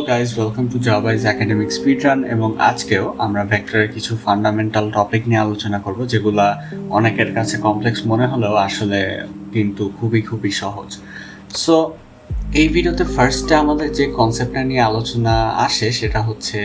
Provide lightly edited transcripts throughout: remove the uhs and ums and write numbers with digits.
guys, welcome to Jawaadul Academic Speedrun এবং আজকেও আমরা ভেক্টরের কিছু ফান্ডামেন্টাল টপিক নিয়ে আলোচনা করব যেগুলা অনেকের কাছে কমপ্লেক্স মনে হলেও আসলে কিন্তু খুবই সহজ। সো এই ভিডিওতে ফার্স্টে আমাদের যে কনসেপ্টটা নিয়ে আলোচনা আসে সেটা হচ্ছে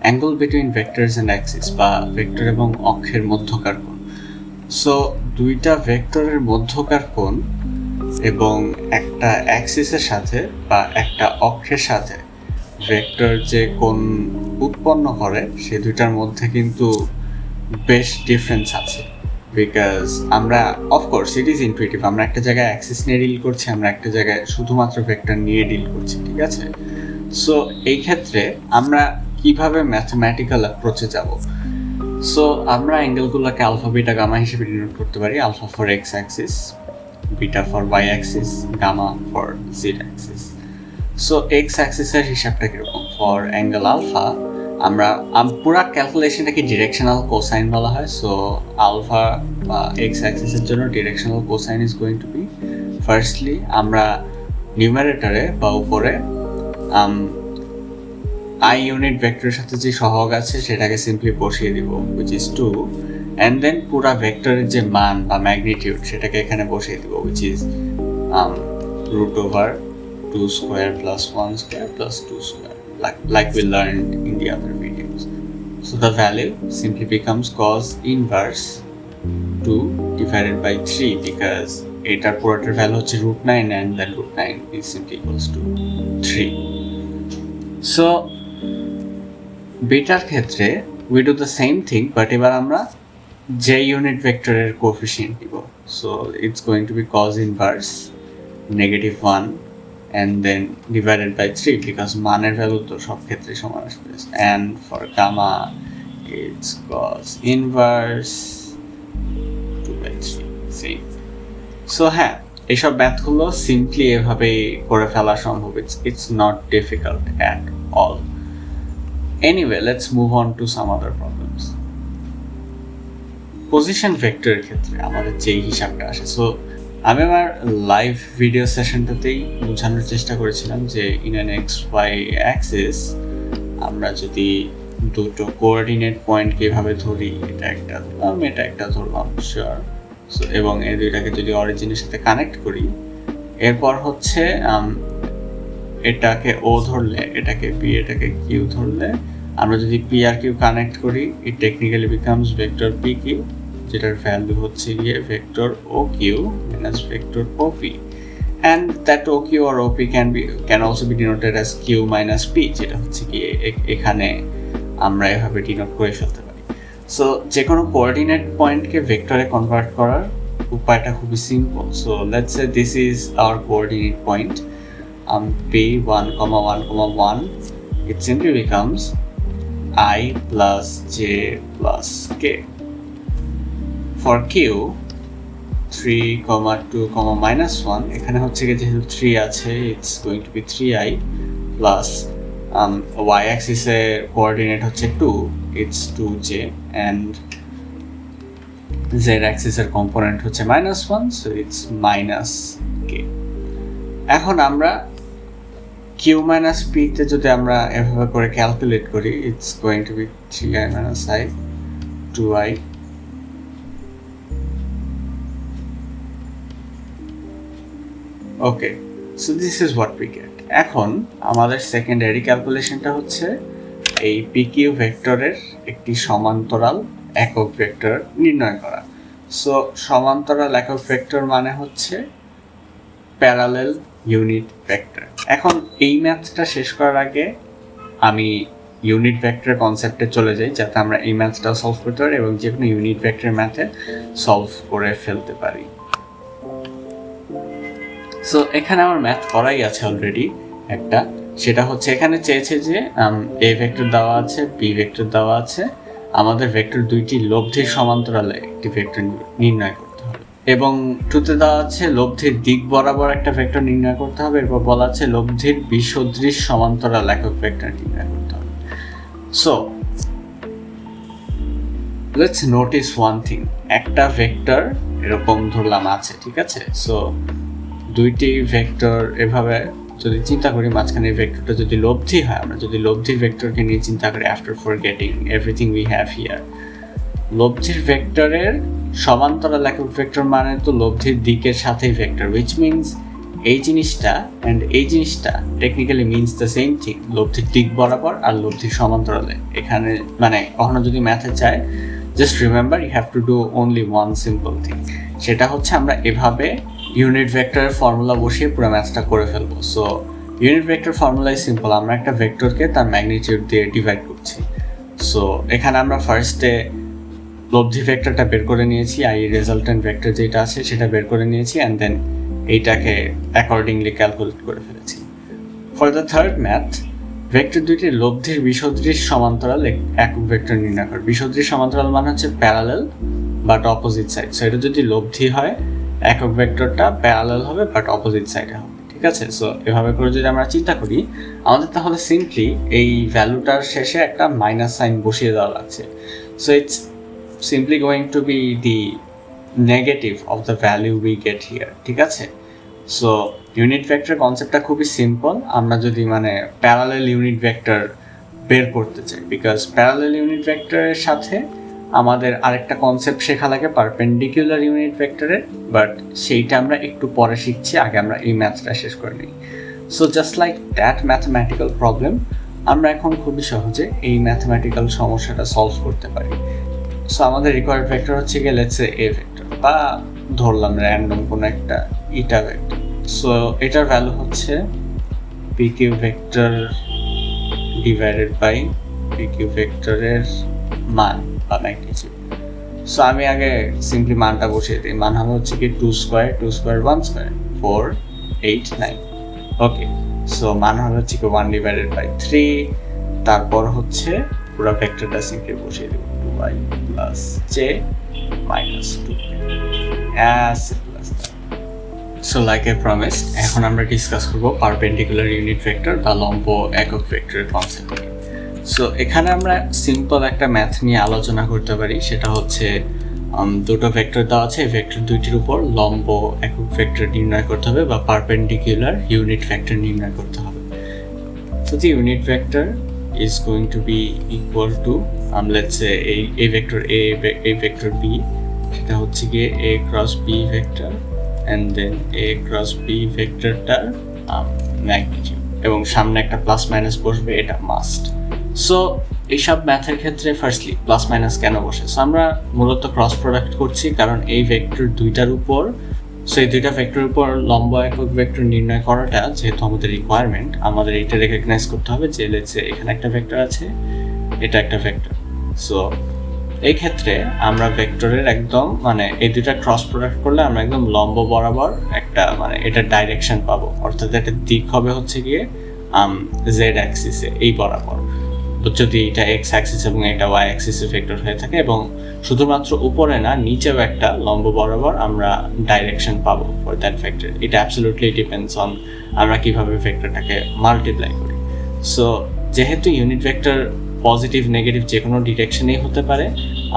angle between vectors and Axis বা ভেক্টর এবং অক্ষের মধ্যকার কোণ। সো দুইটা ভেক্টরের মধ্যকার কোণ এবং একটা অ্যাক্সিসের সাথে বা একটা অক্ষের সাথে ভেক্টর যে কোণ উৎপন্ন করে সে দুইটার মধ্যে কিন্তু বেশ ডিফারেন্স আছে, বিকজ আমরা অফকোর্স ইট ইজ ইনটুইটিভ, আমরা একটা জায়গায় অ্যাক্সিস নিয়ে ডিল করছি, আমরা একটা জায়গায় শুধুমাত্র ভেক্টর নিয়ে ডিল করছি, ঠিক আছে? সো এই ক্ষেত্রে আমরা কিভাবে ম্যাথমেটিক্যাল অ্যাপ্রোচে যাব? সো আমরা অ্যাঙ্গেলগুলোকে আলফা বিটা গামা হিসেবে ডিনোট করতে পারি। Alpha for X axis, beta for Y axis, gamma for Z axis. So X অ্যাক্সিসের হিসাবটা কীরকম? ফর অ্যাঙ্গেল আলফা আমরা পুরো ক্যালকুলেশনটাকে ডিরেকশনাল কোসাইন বলা হয়। সো আলফা বা এক্স অ্যাক্সিসের জন্য directional cosine is going to be, firstly আমরা নিউমারেটরে বা উপরে আই ইউনিট ভেক্টরের সাথে যে সহগ আছে সেটাকে সিম্পলি বসিয়ে দিব, হুইচ ইজ 2, অ্যান্ড দেন পুরা ভেক্টরের যে মান বা ম্যাগনিটিউড সেটাকে এখানে বসিয়ে দিব, which is root over 2 square plus 1 square plus 2 square, like we learned in the other videos. So the value simply becomes cos inverse 2 divided by 3, because এটার পুরোটার ভ্যালু হচ্ছে √9 and then √9 is simply equals to 3. So better ক্ষেত্রে we do the same thing, but এবার আমরা যে unit ভেক্টরের coefficient দিব। So it's going to be cos inverse -1 and then divided by 3, because মানের ভ্যালু তো সব ক্ষেত্রে সমান আসবে, and for gamma it's cos inverse 2/3 same. So হ্যাঁ, এইসব ম্যাথগুলো সিম্পলি এভাবেই করে ফেলা সম্ভব, it's not difficult at all. Anyway, let's move on to some other problems. Position ভেক্টরের ক্ষেত্রে আমাদের যেই হিসাবটা আসে, সো আমি আমার লাইভ ভিডিও সেশনটাতেই বোঝানোর চেষ্টা করেছিলাম যে in an x y axis আমরা যদি দুটো কোঅর্ডিনেট পয়েন্টকে এভাবে ধরি, এটা একটা ধরলাম, এটা একটা ধরলাম, শিওর। সো এবং এই দুইটাকে যদি অরিজিনের সাথে কানেক্ট করি, এরপর হচ্ছে এটাকে ও ধরলে, এটাকে পি, এটাকে কিউ ধরলে, আমরা যদি পি আর কিউ কানেক্ট করি, it technically becomes vector P Q, যেটার ভ্যালু হচ্ছে গিয়ে vector O Q minus vector O P, and that O Q আর O P can also be denoted as Q minus P, যেটা হচ্ছে গিয়ে এখানে আমরা এভাবে ডিনোট করে ফেলতে পারি। সো যে কোনো কোঅর্ডিনেট পয়েন্টকে ভেক্টরে কনভার্ট করার উপায়টা খুবই simple. So let's say this is our coordinate point p 1, 1, 1, it simply becomes I plus j plus k. For q 3, 2, -1, এখানে হচ্ছে কি যেহেতু 3 আছে, it's going to be 3i plus y axis এর কোঅর্ডিনেট হচ্ছে 2, it's 2j, and z axis এর component হচ্ছে -1, so it's -k. এখন আমরা q minus p তে যদি আমরা এভাবে করে ক্যালকুলেট করি, it's going to be 3i minus I 2i okay. So this is what we get. এখন আমাদের সেকেন্ডারি ক্যালকুলেশনটা হচ্ছে এই পি কিউ ভেক্টরের একটি সমান্তরাল একক ভেক্টর নির্ণয় করা। সো সমান্তরাল একক ভেক্টর মানে হচ্ছে প্যারালেল ইউনিট ভেক্টর। এখন এই ম্যাথটা শেষ করার আগে আমি ইউনিট ভেক্টর কনসেপ্টে চলে যাই, যাতে আমরা এই ম্যাথটাও সলভ করতে পারি এবং যে কোনো ইউনিট ভেক্টর ম্যাথে সলভ করে ফেলতে পারি। সো এখানে আমার ম্যাথ করাই আছে অলরেডি একটা, সেটা হচ্ছে এখানে চেয়েছে যে এ ভেক্টর দেওয়া আছে, বি ভেক্টর দেওয়া আছে, আমাদের ভেক্টর দুইটি লব্ধির সমান্তরালে একটি ভেক্টর নির্ণয় করতে হবে, এবং টুতে দেওয়া আছে লব্ধির দিক বরাবর একটা ভেক্টর নির্ণয় করতে হবে, এরপর বলা আছে লব্ধির বিসদৃশ সমান্তরাল একক ভেক্টর নির্ণয় করতে হবে। So let's notice one thing, একটা ভেক্টর এরকম ধরলাম আছে, ঠিক আছে? সো দুইটি ভেক্টর এভাবে যদি চিন্তা করি মাঝখানে ভেক্টরটা যদি লব্ধি হয়, আমরা যদি লব্ধির ভেক্টরকে নিয়ে চিন্তা করি after forgetting everything we have here, লব্ধির ভেক্টরের সমান্তরাল একক ভেক্টর মানে তো লব্ধির দিকের সাথেই ভেক্টর, উইচ মিনস এই জিনিসটা অ্যান্ড এই জিনিসটা technically means the same thing, লব্ধির দিক বরাবর আর লব্ধির সমান্তরালে। এখানে মানে কখনো যদি ম্যাথে চায়, just remember you have to do only one simple thing, সেটা হচ্ছে আমরা এভাবে ইউনিট ভেক্টরের ফর্মুলা বসিয়ে পুরো ম্যাথটা করে ফেলবো। সো ইউনিট ভেক্টর ফর্মুলাই সিম্পল, আমরা একটা ভেক্টরকে তার ম্যাগনিটিউড দিয়ে ডিভাইড করছি। সো এখানে আমরা ফার্স্টে লব্ধি ভেক্টরটা বের করে নিয়েছি, রেজাল্টেন্ট ভেক্টর যেটা আছে সেটা বের করে নিয়েছি, অ্যান্ড দেন এইটাকে অ্যাকর্ডিংলি ক্যালকুলেট করে ফেলেছি। For the third math, vector দুইটির লব্ধির বিসদৃশ সমান্তরাল একক ভেক্টর নির্ণয় করে। বিসদৃশ সমান্তরাল মানে হচ্ছে parallel but opposite side. So এটা যদি লব্ধি হয়, একক ভেক্টরটা প্যারালেল হবে বাট অপোজিট সাইডে হবে, ঠিক আছে? সো এভাবে করে যদি আমরা চিন্তা করি, আমাদের তাহলে সিম্পলি এই ভ্যালুটার শেষে একটা মাইনাস সাইন বসিয়ে দেওয়া লাগছে। So it's simply going to be the negative of the value we get here, ঠিক আছে? সো ইউনিট ভেক্টর কনসেপ্টটা খুবই সিম্পল। আমরা যদি মানে প্যারালেল ইউনিট ভেক্টর বের করতে চাই, বিকজ প্যারালেল ইউনিট ভেক্টরের সাথে আমাদের আরেকটা কনসেপ্ট শেখা লাগে পারপেন্ডিকুলার ইউনিট ভেক্টরের, বাট সেইটা আমরা একটু পরে শিখছি, আগে আমরা এই ম্যাথটা শেষ করে নিই। So just like that mathematical problem আমরা এখন খুবই সহজে এই ম্যাথমেটিক্যাল সমস্যাটা সলভ করতে পারি। সো আমাদের রিকোয়ার্ড ভেক্টর হচ্ছে গিয়ে লেটস সে এ ভেক্টর, বা ধরলাম র্যান্ডম কোনো একটা ইটা ভেক্টর। সো এটার ভ্যালু হচ্ছে p q vector divided by p q ভেক্টরের মান বা ম্যাগনিটিউড। সো আমি আগে সিম্পলি মানটা বসিয়ে দিই। মান হবে হচ্ছে কি 2 স্কোয়ার 2 স্কোয়ার 1 স্কোয়ার 4 8 9। ওকে, সো মান হবে হচ্ছে কি 1 ডিভাইডেড বাই 3, তারপর হচ্ছে পুরো ভেক্টরটা সিম্পলি বসিয়ে দেব 2y plus j minus 2 as simple as that. So like I promised, এখন আমরা ডিসকাস করব পারপেন্ডিকুলার ইউনিট ভেক্টর বা লম্ব একক ভেক্টরের কনসেপ্ট নিয়ে। সো এখানে আমরা সিম্পল একটা ম্যাথ নিয়ে আলোচনা করতে পারি, সেটা হচ্ছে দুটো ভেক্টর দেওয়া আছে, এই ভেক্টর দুইটির উপর লম্ব একক ভেক্টর নির্ণয় করতে হবে বা পারপেন্ডিকুলার ইউনিট ভেক্টর নির্ণয় করতে হবে। So the unit vector is going to be equal to let's say a vector a vector b, সেটা হচ্ছে গিয়ে a cross b vector and then a cross b ভেক্টরটার ম্যাগনিটিউড, এবং সামনে একটা প্লাস মাইনাস বসবে, এটা মাস্ট। সো এইসব ম্যাথের ক্ষেত্রে ফার্স্টলি প্লাস মাইনাস কেন বসে? সো আমরা মূলত ক্রস প্রোডাক্ট করছি, কারণ এই ভেক্টর দুইটার উপর, সো এই দুইটা ভেক্টরের উপর লম্ব একক ভেক্টর নির্ণয় করাটা যেহেতু আমাদের রিকোয়ারমেন্ট, আমাদের এইটা রেকগনাইজ করতে হবে যে লেটস সে এখানে একটা ভেক্টর আছে, এটা একটা ভেক্টর। সো এই ক্ষেত্রে আমরা ভেক্টরের একদম মানে এই দুইটা ক্রস প্রোডাক্ট করলে আমরা একদম লম্ব বরাবর একটা মানে এটা ডাইরেকশন পাবো, অর্থাৎ এটা দিক হবে হচ্ছে গিয়ে জেড অ্যাক্সিসে এই বরাবর, যদি এটা এক্স অ্যাক্সিস এবং এটা ওয়াই অ্যাক্সিসে ভেক্টর হয়ে থাকে, এবং শুধুমাত্র উপরে না নিচেও একটা লম্ব বরাবর আমরা ডাইরেকশন পাবো ফর দ্যাট ভেক্টর। এটা অ্যাবসলিউটলি ডিপেন্ডস অন আমরা কিভাবে ভেক্টরটাকে মাল্টিপ্লাই করি। সো যেহেতু ইউনিট ভেক্টর পজিটিভ নেগেটিভ যে কোনো ডিরেকশনেই হতে পারে,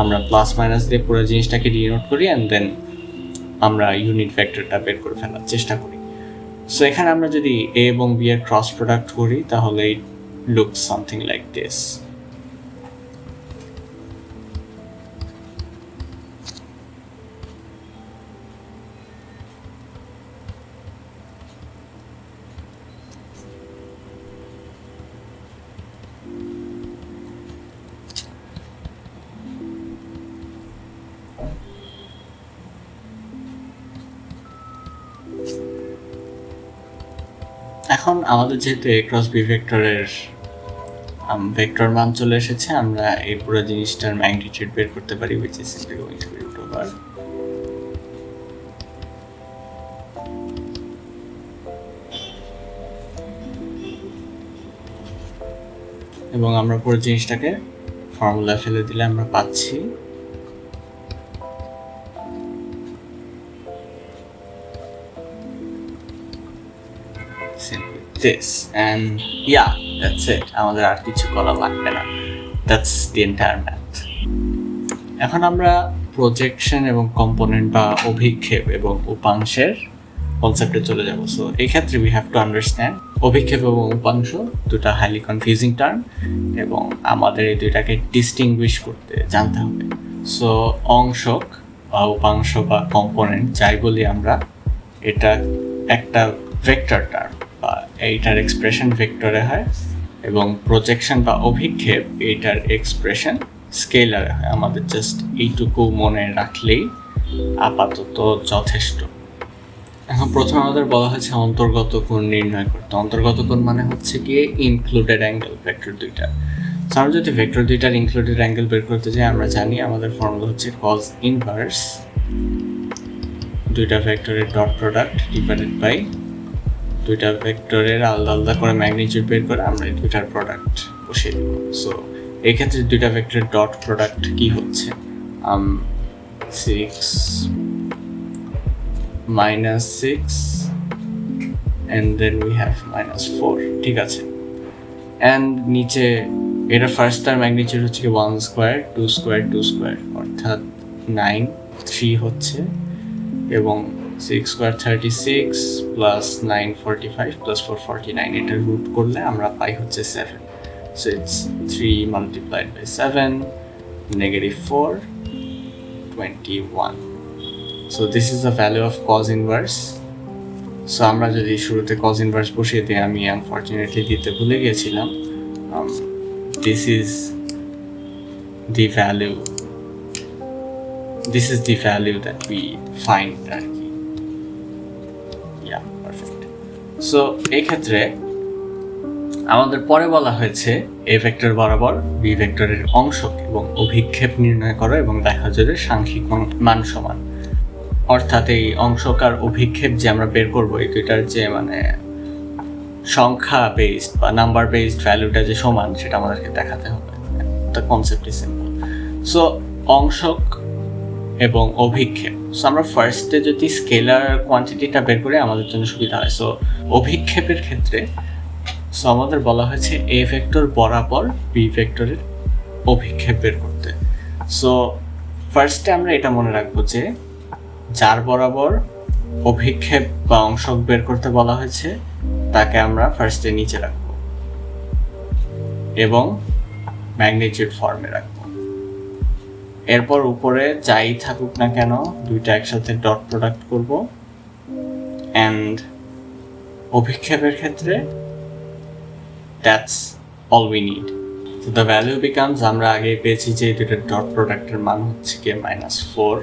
আমরা প্লাস মাইনাস দিয়ে পুরো জিনিসটাকে ডিনোট করি অ্যান্ড দেন আমরা ইউনিট ভেক্টরটা বের করে ফেলার চেষ্টা করি। সো এখানে আমরা যদি এ এবং বি এর ক্রস প্রোডাক্ট করি তাহলে looks something like this. এখন আমাদের যেহেতু a cross b ভেক্টরের ভেক্টর মান চলে এসেছে, আমরা এই পুরো জিনিসটার ম্যাগনিটিউড বের করতে পারি, which is simply going to be root over এবং আমরা পুরো জিনিসটাকে ফর্মুলা ফেলে দিলে আমরা পাচ্ছি simply this, and yeah, that's it. আমাদের আর কিছু করা লাগবে না, that's the entire math. এখন আমরা প্রজেকশন এবং কম্পোনেন্ট বা অভিক্ষেপ এবং উপাংশের কনসেপ্টে চলে যাব। সো এই ক্ষেত্রে উই হ্যাভ টু আন্ডারস্ট্যান্ড অভিক্ষেপ এবং উপাংশ দুটা হাইলি কনফিউজিং টার্ম, এবং আমাদের এই দুইটাকে ডিস্টিংগুইশ করতে জানতে হবে। সো অংশক বা উপাংশ বা কম্পোনেন্ট যাই বলি আমরা, এটা একটা ভেক্টর টার্ম বা এইটার এক্সপ্রেশন ভেক্টরে হয়, এবং প্রজেকশন বা অভিক্ষেপ এইটার এক্সপ্রেশন স্কেলারে হয়। আমাদের জাস্ট এইটুকু মনে রাখলেই আপাতত যথেষ্ট। এখন প্রথমে আমাদের বলা হয়েছে অন্তর্গত কোণ নির্ণয় করতে। অন্তর্গত কোণ মানে হচ্ছে গিয়ে ইনক্লুডেড অ্যাঙ্গেল ভেক্টর দুইটা। আমরা যদি ভেক্টর দুইটার ইনক্লুডেড অ্যাঙ্গেল বের করতে যাই, আমরা জানি আমাদের ফর্মুলা হচ্ছে কজ ইনভার্স দুইটা ভেক্টরের ডট প্রোডাক্ট ডিভাইডেড বাই দুইটা ভেক্টরের আলাদা আলাদা করে ম্যাগনিটিউড বের করে আমরা এই দুইটার প্রোডাক্ট বসিয়ে দেব। সো এই ক্ষেত্রে দুইটা ভেক্টরের ডট প্রোডাক্ট কি হচ্ছে, 6 -6 and then we have -4, ঠিক আছে। অ্যান্ড নিচে এটা ফার্স্ট টার্ম ম্যাগনিটিউড হচ্ছে কি 1 স্কোয়ার 2 স্কোয়ার 2 স্কোয়ার অর্থাৎ 9, 3 হচ্ছে, এবং 6 স্কোয়ার 36 প্লাস 9 45 প্লাস 4 49, এটা রুট করলে আমরা পাই হচ্ছে 7। So it's 3 multiplied by 7 -4 21. So this is the value of cos inverse. সো আমরা যদি শুরুতে কজ ইনভার্স বসিয়ে দিই, আমি আনফর্চুনেটলি দিতে ভুলে গিয়েছিলাম, this is the value that we find আর কি। Yeah, perfect. So এই ক্ষেত্রে আমাদের পরে বলা হয়েছে এ ভেক্টর বরাবর বি ভেক্টরের অংশক এবং অভিক্ষেপ নির্ণয় করো এবং দেখা যাবে সাংখ্যিক মান সমান। অর্থাৎ এই অংশক আর অভিক্ষেপ যে আমরা বের করবো, এই দুইটার যে মানে সংখ্যা বেসড বা নাম্বার বেসড ভ্যালুটা যে সমান, সেটা আমাদেরকে দেখাতে হবে। The concept is simple. So অংশক এবং অভিক্ষেপ, সো আমরা ফার্স্টে যদি স্কেলার কোয়ান্টিটিটা বের করে আমাদের জন্য সুবিধা হয়। সো অভিক্ষেপের ক্ষেত্রে সো আমাদের বলা হয়েছে এ ভেক্টর বরাবর বি ভেক্টরের অভিক্ষেপ বের করতে। সো ফার্স্টে আমরা এটা মনে রাখবো যে যার বরাবর অভিক্ষেপ বা অংশক বের করতে বলা হয়েছে তাকে আমরা ফার্স্টে নিচে রাখবো এবং ম্যাগনিটিউড ফর্মে রাখবো। এরপর উপরে যাই থাকুক না কেন দুইটা একসাথে ডট প্রোডাক্ট করব, অ্যান্ড অভিক্ষেপের ক্ষেত্রে that's all we need. So the value becomes, আমরা আগে পেয়েছি যে দুইটা ডট প্রোডাক্টের মান হচ্ছে কি -4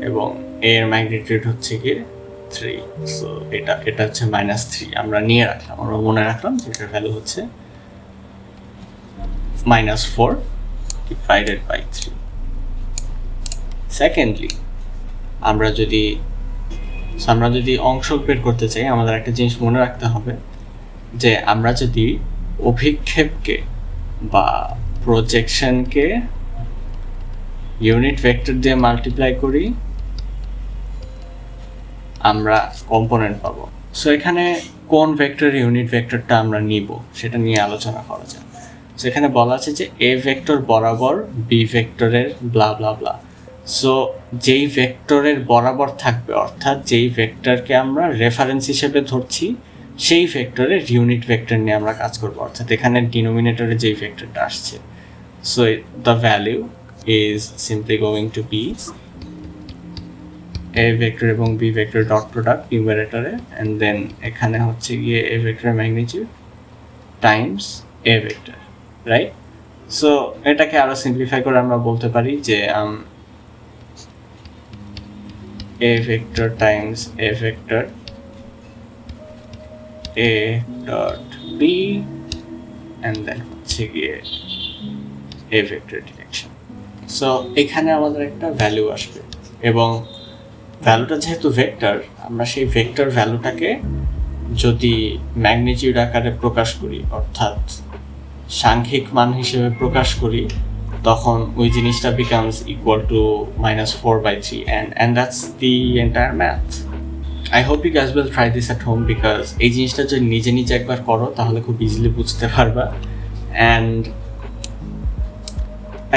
এবং এর ম্যাগনিটিউড হচ্ছে কি 3। সো এটা হচ্ছে -3 আমরা নিয়ে রাখলাম, আমরা মনে রাখলাম যেটার ভ্যালু হচ্ছে -4 ডিভাইডেড বাই 3। সেকেন্ডলি আমরা যদি অংশক বের করতে চাই, আমাদের একটা জিনিস মনে রাখতে হবে যে আমরা যদি অভিক্ষেপকে বা প্রজেকশনকে ইউনিট ভেক্টর দিয়ে মাল্টিপ্লাই করি, আমরা কম্পোনেন্ট পাবো। সো এখানে কোন ভেক্টর ইউনিট ভেক্টরটা আমরা নিব সেটা নিয়ে আলোচনা করা যায়। সো এখানে বলা আছে যে এ ভেক্টর বরাবর বি ভেক্টরের ব্লা ব্লা ব্লা। সো যেই ভেক্টরের বরাবর থাকবে, অর্থাৎ যেই ভেক্টরকে আমরা রেফারেন্স হিসেবে ধরছি, সেই ভেক্টরের ইউনিট ভেক্টর নিয়ে আমরা কাজ করবো। অর্থাৎ এখানে ডিনোমিনেটরে যেই ভেক্টরটা আসছে, so the value is simply going to be a vector এবং b vector dot product numerator, and then এখানে হচ্ছে গিয়ে a vector magnitude times a vector, right? So এটাকে আরো সিম্পলিফাই করে আমরা বলতে পারি যে a vector times a vector a dot b and then হচ্ছে গিয়ে a vector direction. সো এখানে আমাদের একটা ভ্যালু আসবে, এবং ভ্যালুটা যেহেতু ভেক্টর, আমরা সেই ভেক্টর ভ্যালুটাকে যদি ম্যাগনিটিউড আকারে প্রকাশ করি, অর্থাৎ সাংখ্যিক মান হিসেবে প্রকাশ করি, তখন ওই জিনিসটা becomes equal to -4/3, and that's the entire math. I hope you guys will try this at home because এই জিনিসটা যদি নিজে নিজে একবার করো তাহলে খুব ইজিলি বুঝতে পারবা। And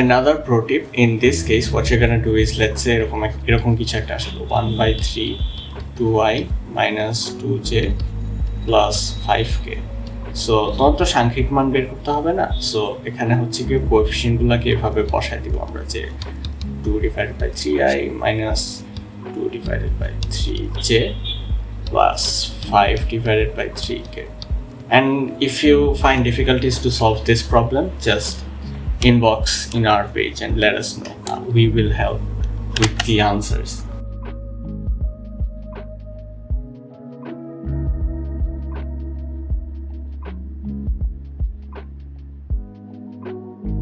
another pro tip, in this case what you're gonna do is, let's say এরকম কিছু একটা আসলে 1/3 2y minus 2j plus 5k. So তোমার তো সাংখ্যিক মান বের করতে হবে না, সো এখানে হচ্ছে কি কোএফিসিয়েন্টগুলোকে এভাবে বসাই দিব আমরা যে 2 divided by 3i minus 2 divided by 3j plus 5 divided by 3k. And if you find difficulties to solve this problem, just inbox in our page and let us know. We will help with the answers.